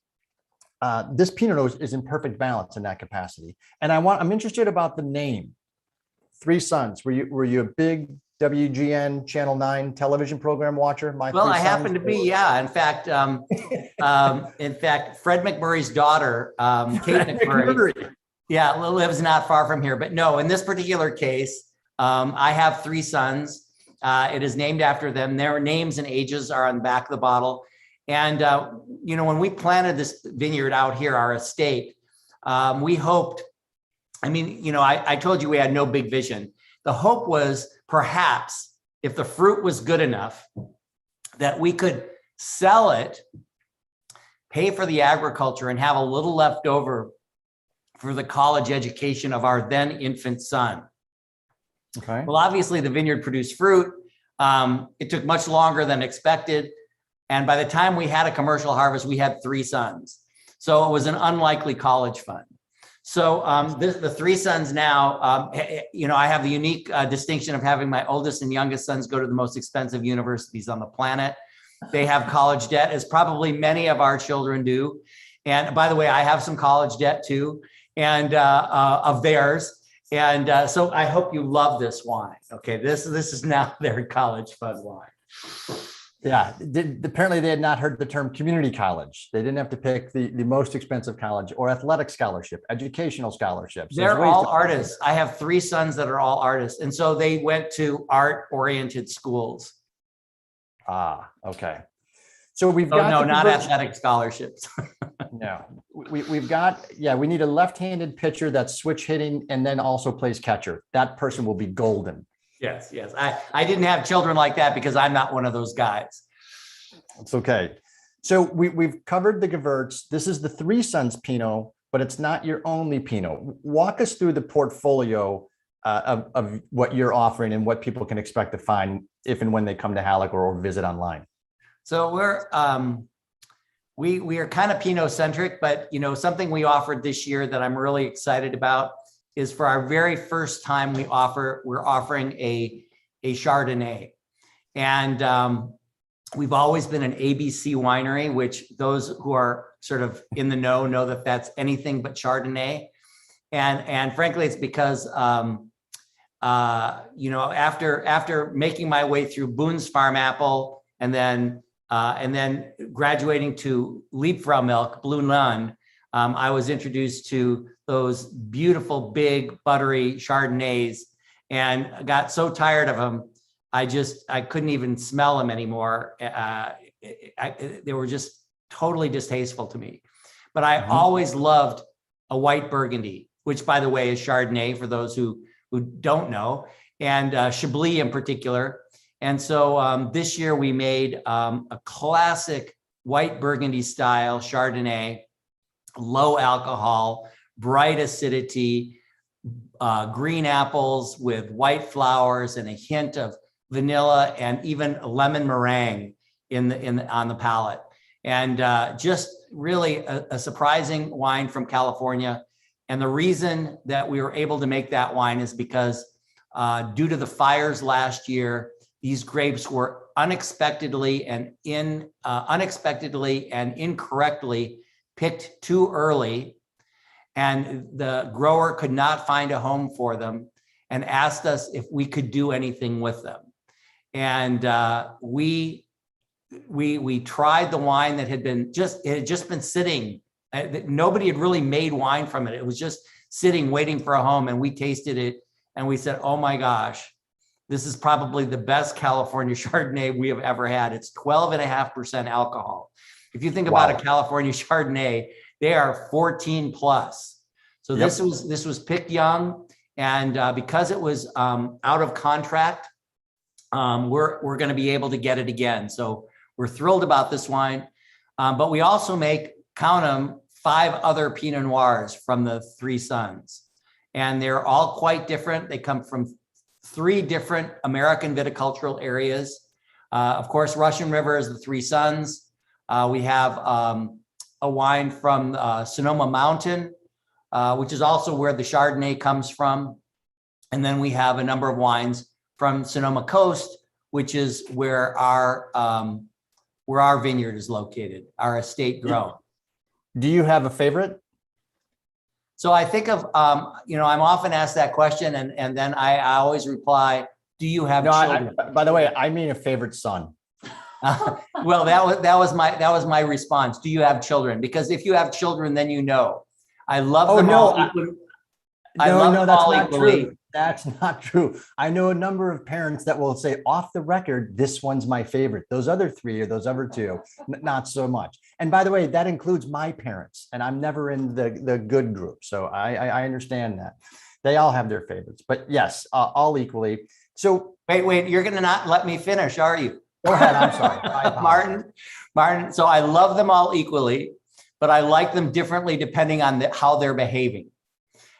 Pinot Noir is in perfect balance in that capacity. And I'm interested about the name, Three Sons. Were you a big WGN Channel 9 television program watcher? Well, I happen to be, yeah. In fact, Fred McMurray's daughter, Kate McMurray, lives not far from here. But no, in this particular case, I have three sons. It is named after them. Their names and ages are on the back of the bottle. And, when we planted this vineyard out here, our estate, we hoped, I told you we had no big vision. The hope was perhaps if the fruit was good enough that we could sell it, pay for the agriculture, and have a little left over for the college education of our then infant son. Okay. Well, obviously the vineyard produced fruit. It took much longer than expected. And by the time we had a commercial harvest, we had three sons. So it was an unlikely college fund. So the three sons now, I have the unique distinction of having my oldest and youngest sons go to the most expensive universities on the planet. They have college debt, as probably many of our children do. And by the way, I have some college debt too, and of theirs. And so I hope you love this wine. Okay, this is now their college fund wine. Yeah, apparently they had not heard the term community college. They didn't have to pick the most expensive college or athletic scholarship, educational scholarships. They're all artists. I have three sons that are all artists. And so they went to art-oriented schools. Ah, okay. So we've got— no, not athletic scholarships. No, we've got, we need a left-handed pitcher that's switch hitting and then also plays catcher. That person will be golden. Yes. I didn't have children like that because I'm not one of those guys. It's okay. So we've covered the Gewürz. This is the Three Sons Pinot, but it's not your only Pinot. Walk us through the portfolio of what you're offering and what people can expect to find if and when they come to Haleck or visit online. So we are kind of Pinot centric, but something we offered this year that I'm really excited about is for our very first time we're offering a Chardonnay. And we've always been an ABC winery, which those who are sort of in the know that that's anything but Chardonnay. And frankly, it's because after making my way through Boone's Farm Apple and then graduating to Liebfrau Milk, Blue Nun, I was introduced to those beautiful, big, buttery Chardonnays and got so tired of them, I couldn't even smell them anymore. They were just totally distasteful to me. But I always loved a white Burgundy, which, by the way, is Chardonnay for those who don't know, and Chablis in particular. And so this year we made a classic white Burgundy style Chardonnay, low alcohol, bright acidity, green apples with white flowers and a hint of vanilla and even lemon meringue on the palate. And just really a surprising wine from California. And the reason that we were able to make that wine is because due to the fires last year, these grapes were unexpectedly and incorrectly picked too early, and the grower could not find a home for them. and asked us if we could do anything with them. And we tried the wine that it had just been sitting. Nobody had really made wine from it. It was just sitting, waiting for a home. And we tasted it and we said, oh my gosh, this is probably the best California Chardonnay we have ever had. It's 12.5% alcohol. If you think about a California Chardonnay, they are 14 plus. So this was picked young. And because it was out of contract, we're going to be able to get it again. So we're thrilled about this wine. But we also make, count them, 5 other Pinot Noirs from the Three Sons. And they're all quite different. They come from 3 different American viticultural areas. Of course, Russian River is the Three Sons. We have a wine from Sonoma Mountain, which is also where the Chardonnay comes from. And then we have a number of wines from Sonoma Coast, which is where our vineyard is located, our estate grown. Do you have a favorite? So I think of, I'm often asked that question, and then I always reply, do you have children? By the way, I mean a favorite son. Well, that was my response. Do you have children? Because if you have children, then you know. I love them all. No, that's not true. That's not true. I know a number of parents that will say off the record, this one's my favorite. Those other 3 or those other 2, not so much. And by the way, that includes my parents, and I'm never in the good group. So I understand that. They all have their favorites, but yes, all equally. So wait, you're going to not let me finish, are you? Go ahead. I'm sorry. Martin. So I love them all equally, but I like them differently depending on how they're behaving.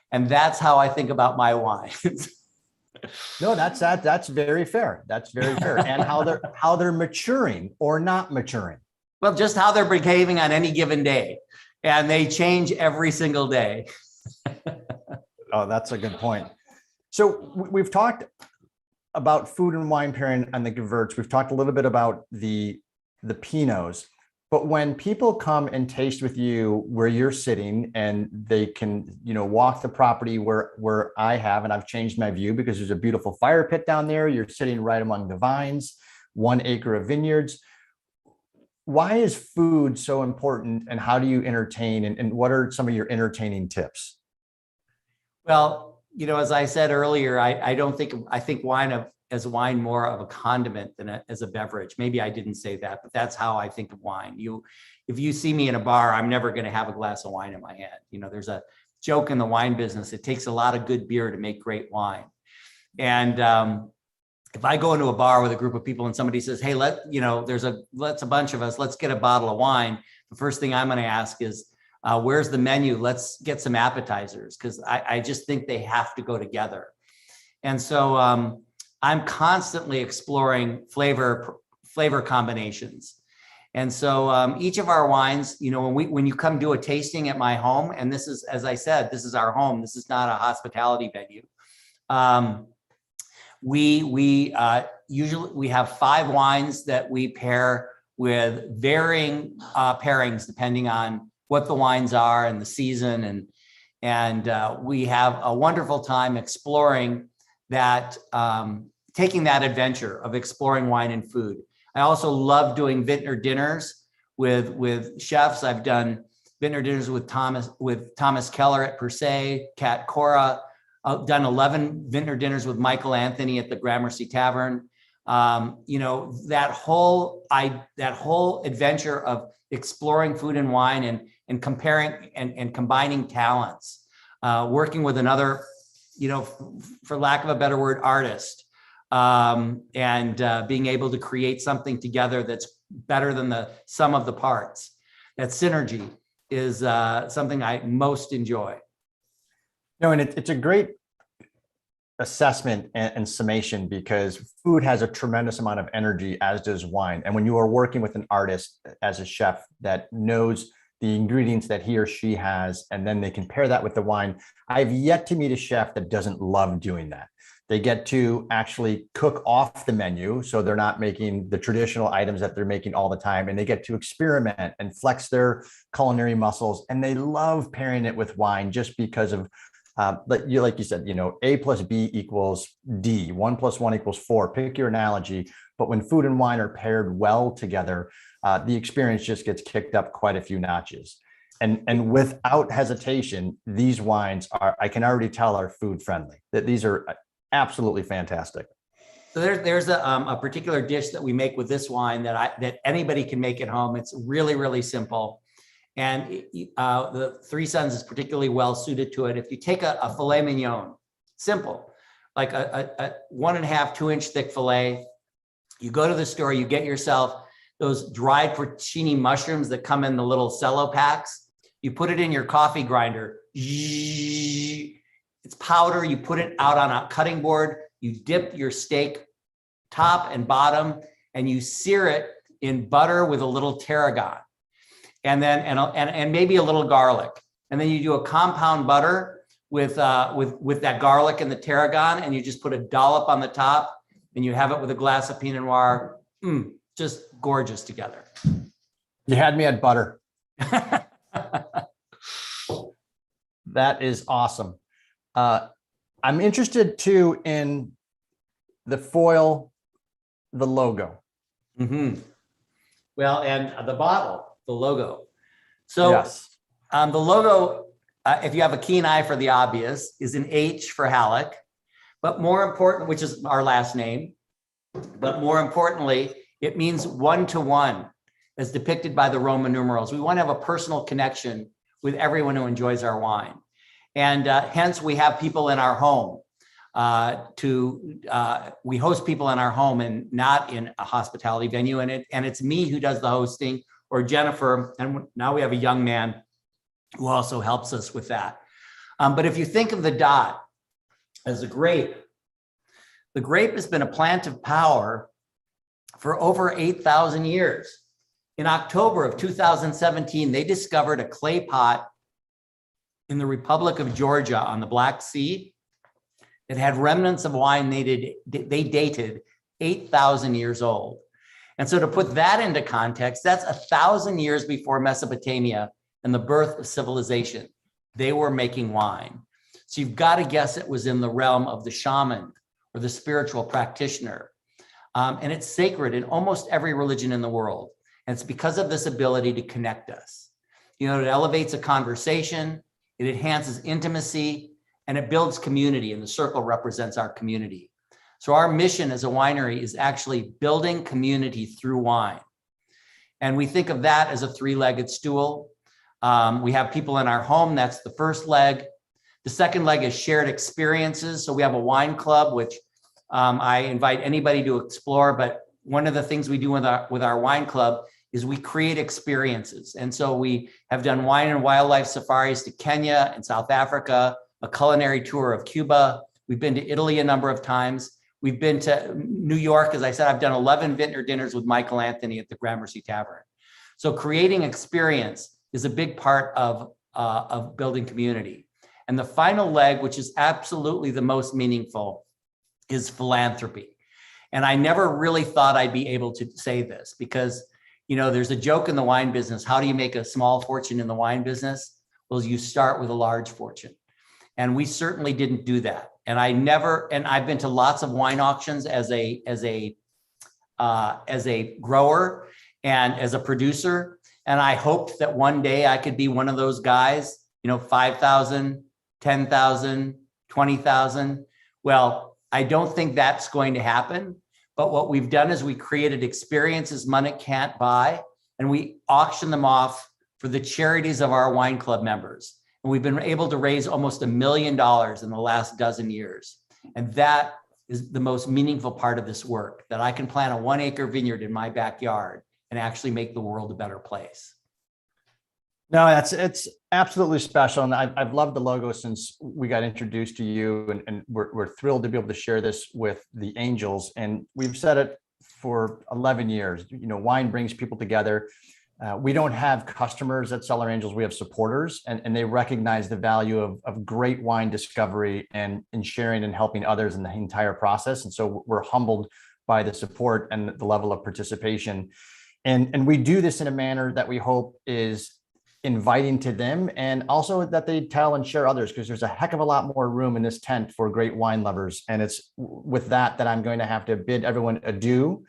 And that's how I think about my wines. No, that's very fair. That's very fair. And how they're maturing or not maturing. Well, just how they're behaving on any given day. And they change every single day. Oh, that's a good point. So we've talked about food and wine pairing and the Gewürz. We've talked a little bit about the Pinots. But when people come and taste with you where you're sitting, and they can, walk the property where I have, and I've changed my view because there's a beautiful fire pit down there. You're sitting right among the vines, 1 acre of vineyards. Why is food so important, and how do you entertain, and what are some of your entertaining tips? Well, as I said earlier, I think wine as wine more of a condiment than as a beverage. Maybe I didn't say that, but that's how I think of wine. If you see me in a bar, I'm never going to have a glass of wine in my hand. There's a joke in the wine business. It takes a lot of good beer to make great wine. And if I go into a bar with a group of people and somebody says, hey, let's a bunch of us, let's get a bottle of wine. The first thing I'm going to ask is, where's the menu? Let's get some appetizers, because I just think they have to go together. And so I'm constantly exploring flavor combinations. And so each of our wines, when you come do a tasting at my home, and this is, as I said, this is our home. This is not a hospitality venue. We usually have 5 wines that we pair with varying pairings depending on what the wines are and the season. And we have a wonderful time exploring that, taking that adventure of exploring wine and food. I also love doing vintner dinners with chefs. I've done vintner dinners with Thomas Keller at Per Se, Kat Cora. I've done 11 vintner dinners with Michael Anthony at the Gramercy Tavern. That whole adventure of exploring food and wine and comparing and combining talents, working with another, for lack of a better word, artist, and being able to create something together that's better than the sum of the parts. That synergy is something I most enjoy. And it's a great assessment and summation, because food has a tremendous amount of energy, as does wine. And when you are working with an artist as a chef that knows the ingredients that he or she has, and then they can pair that with the wine. I've yet to meet a chef that doesn't love doing that. They get to actually cook off the menu, so they're not making the traditional items that they're making all the time, and they get to experiment and flex their culinary muscles. And they love pairing it with wine just because of But like you said, A plus B equals D, 1 + 1 = 4, pick your analogy. But when food and wine are paired well together, the experience just gets kicked up quite a few notches. And without hesitation, these wines I can already tell, are food friendly, that these are absolutely fantastic. So there's a particular dish that we make with this wine that anybody can make at home. It's really, really simple. And the Three Sons is particularly well suited to it. If you take a filet mignon, simple, like a 1.5, 2-inch thick filet, you go to the store, you get yourself those dried porcini mushrooms that come in the little cello packs. You put it in your coffee grinder. It's powder. You put it out on a cutting board. You dip your steak top and bottom, and you sear it in butter with a little tarragon, and then and maybe a little garlic. And then you do a compound butter with that garlic and the tarragon, and you just put a dollop on the top, and you have it with a glass of Pinot Noir. Just gorgeous together. You had me at butter. That is awesome. I'm interested too in the foil, the logo. Well, and the bottle, the logo. So yes. The logo, if you have a keen eye for the obvious, is an H for Halleck, but more important, which is our last name, but more importantly, it means 1 to 1, as depicted by the Roman numerals. We want to have a personal connection with everyone who enjoys our wine. And hence we have people in our home we host people in our home and not in a hospitality venue. And it's me who does the hosting, or Jennifer. And now we have a young man who also helps us with that. But if you think of the dot as a grape, the grape has been a plant of power for over 8,000 years. In October of 2017, they discovered a clay pot in the Republic of Georgia on the Black Sea. It had remnants of wine they dated 8,000 years old. And so to put that into context, that's 1,000 years before Mesopotamia and the birth of civilization. They were making wine. So you've got to guess it was in the realm of the shaman or the spiritual practitioner. And it's sacred in almost every religion in the world. And it's because of this ability to connect us. It elevates a conversation, it enhances intimacy, and it builds community, and the circle represents our community. So our mission as a winery is actually building community through wine. And we think of that as a 3-legged stool. We have people in our home, that's the first leg. The second leg is shared experiences. So we have a wine club, which I invite anybody to explore, but one of the things we do with our wine club is we create experiences. And so we have done wine and wildlife safaris to Kenya and South Africa, a culinary tour of Cuba. We've been to Italy a number of times. We've been to New York. As I said, I've done 11 vintner dinners with Michael Anthony at the Gramercy Tavern. So creating experience is a big part of building community. And the final leg, which is absolutely the most meaningful, is philanthropy. And I never really thought I'd be able to say this because, there's a joke in the wine business. How do you make a small fortune in the wine business? Well, you start with a large fortune. And we certainly didn't do that. And I've been to lots of wine auctions as a grower and as a producer. And I hoped that one day I could be one of those guys, 5,000, 10,000, 20,000. Well, I don't think that's going to happen. But what we've done is we created experiences money can't buy, and we auction them off for the charities of our wine club members. And we've been able to raise almost $1 million in the last dozen years. And that is the most meaningful part of this work, that I can plant a 1-acre vineyard in my backyard and actually make the world a better place. No, it's absolutely special. And I've loved the logo since we got introduced to you, and we're thrilled to be able to share this with the Angels. And we've said it for 11 years, wine brings people together. We don't have customers at Cellar Angels, we have supporters, and they recognize the value of great wine discovery and in sharing and helping others in the entire process. And so we're humbled by the support and the level of participation. And we do this in a manner that we hope is inviting to them, and also that they tell and share others, because there's a heck of a lot more room in this tent for great wine lovers. And it's with that I'm going to have to bid everyone adieu.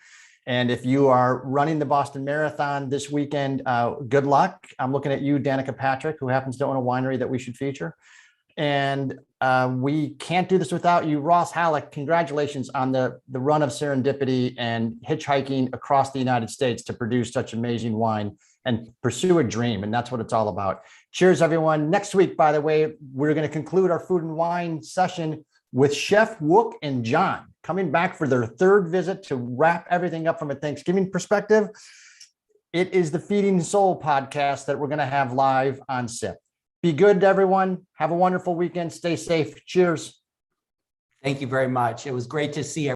And if you are running the Boston Marathon this weekend, good luck. I'm looking at you, Danica Patrick, who happens to own a winery that we should feature. And we can't do this without you. Ross Halleck, congratulations on the run of serendipity and hitchhiking across the United States to produce such amazing wine and pursue a dream. And that's what it's all about. Cheers, everyone. Next week, by the way, we're going to conclude our food and wine session with Chef Wook and John coming back for their third visit to wrap everything up from a Thanksgiving perspective. It is the Feeding Soul podcast that we're going to have live on SIP. Be good, everyone. Have a wonderful weekend. Stay safe. Cheers. Thank you very much. It was great to see everyone.